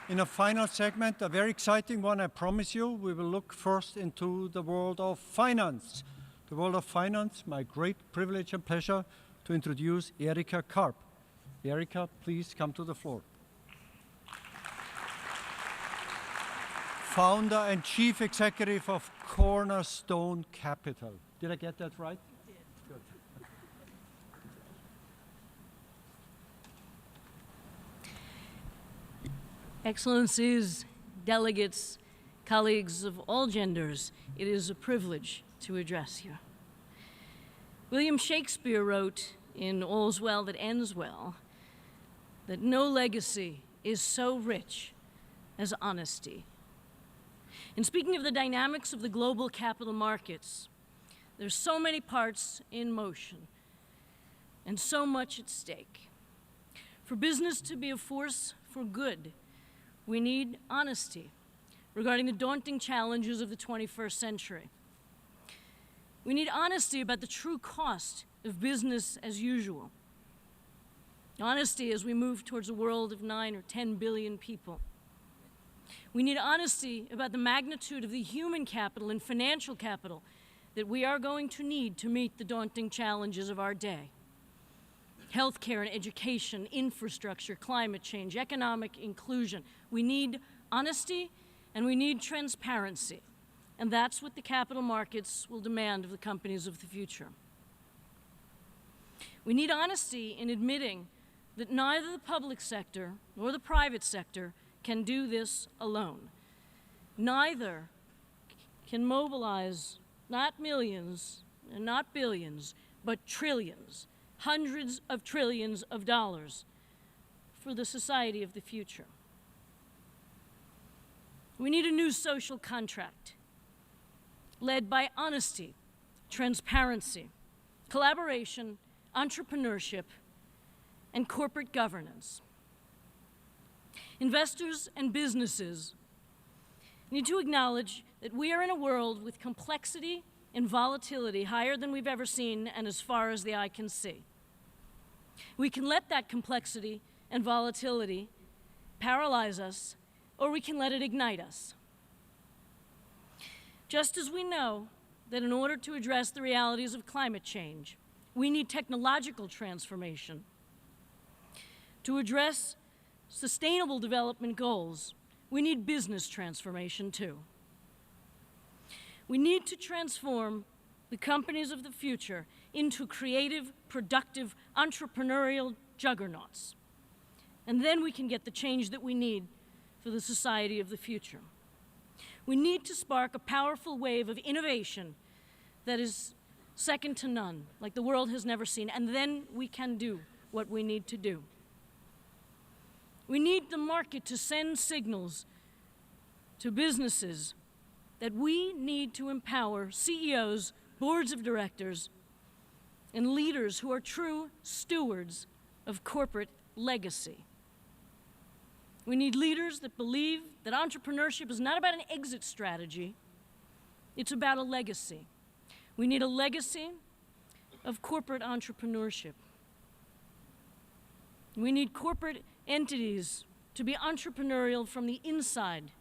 In a final segment, a very exciting one, I promise you, we will look first into the world of finance. The world of finance, my great privilege and pleasure to introduce Erika Karp. Erika, please come to the floor. Founder and Chief Executive of Cornerstone Capital. Did I get that right? You did. Good. Excellencies, delegates, colleagues of all genders, it is a privilege to address you. William Shakespeare wrote in All's Well That Ends Well that no legacy is so rich as honesty. In speaking of the dynamics of the global capital markets, there's so many parts in motion and so much at stake. For business to be a force for good, we need honesty regarding the daunting challenges of the 21st century. We need honesty about the true cost of business as usual. Honesty as we move towards a world of 9 or 10 billion people. We need honesty about the magnitude of the human capital and financial capital that we are going to need to meet the daunting challenges of our day. Healthcare and education, infrastructure, climate change, economic inclusion. We need honesty and we need transparency. And that's what the capital markets will demand of the companies of the future. We need honesty in admitting that neither the public sector nor the private sector can do this alone. Neither can mobilize not millions and not billions, but trillions, hundreds of trillions of dollars for the society of the future. We need a new social contract led by honesty, transparency, collaboration, entrepreneurship, and corporate governance. Investors and businesses need to acknowledge that we are in a world with complexity and volatility higher than we've ever seen and as far as the eye can see. We can let that complexity and volatility paralyze us, or we can let it ignite us. Just as we know that in order to address the realities of climate change, we need technological transformation. To address sustainable development goals, we need business transformation too. We need to transform the companies of the future into creative, productive, entrepreneurial juggernauts. And then we can get the change that we need for the society of the future. We need to spark a powerful wave of innovation that is second to none, like the world has never seen, and then we can do what we need to do. We need the market to send signals to businesses that we need to empower CEOs, boards of directors, and leaders who are true stewards of corporate legacy. We need leaders that believe that entrepreneurship is not about an exit strategy, it's about a legacy. We need a legacy of corporate entrepreneurship. We need corporate entities to be entrepreneurial from the inside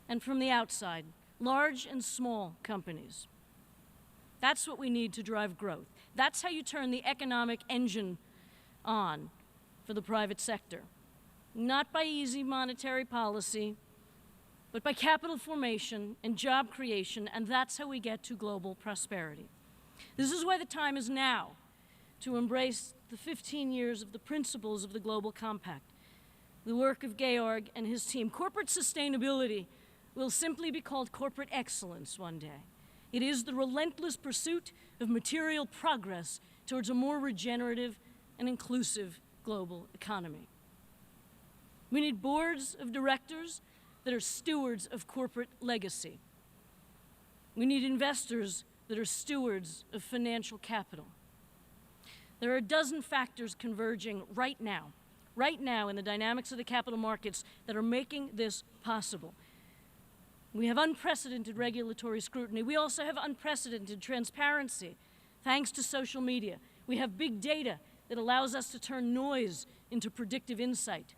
and from the outside, large and small companies. That's what we need to drive growth. That's how you turn the economic engine on for the private sector. Not by easy monetary policy, but by capital formation and job creation, and that's how we get to global prosperity. This is why the time is now to embrace the 15 years of the principles of the Global Compact, the work of Georg and his team. Corporate sustainability will simply be called corporate excellence one day. It is the relentless pursuit of material progress towards a more regenerative and inclusive global economy. We need boards of directors that are stewards of corporate legacy. We need investors that are stewards of financial capital. There are a dozen factors converging right now in the dynamics of the capital markets that are making this possible. We have unprecedented regulatory scrutiny. We also have unprecedented transparency, thanks to social media. We have big data that allows us to turn noise into predictive insight.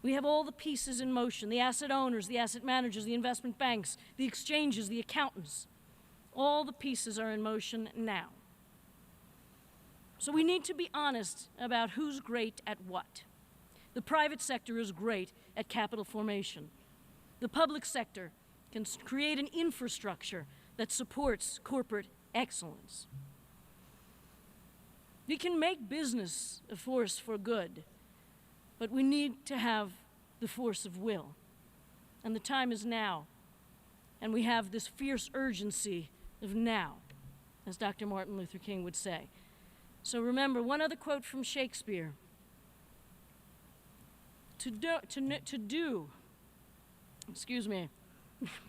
We have all the pieces in motion, the asset owners, the asset managers, the investment banks, the exchanges, the accountants. All the pieces are in motion now. So we need to be honest about who's great at what. The private sector is great at capital formation. The public sector can create an infrastructure that supports corporate excellence. We can make business a force for good, but we need to have the force of will. And the time is now. And we have this fierce urgency of now, as Dr. Martin Luther King would say. So remember, one other quote from Shakespeare.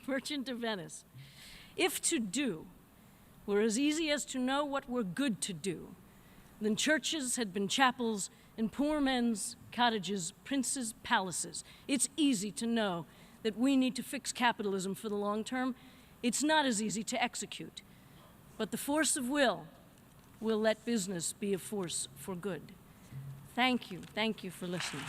Merchant of Venice. If to do were as easy as to know what were good to do, then churches had been chapels and poor men's cottages, princes' palaces. It's easy to know that we need to fix capitalism for the long term. It's not as easy to execute. But the force of will let business be a force for good. Thank you for listening.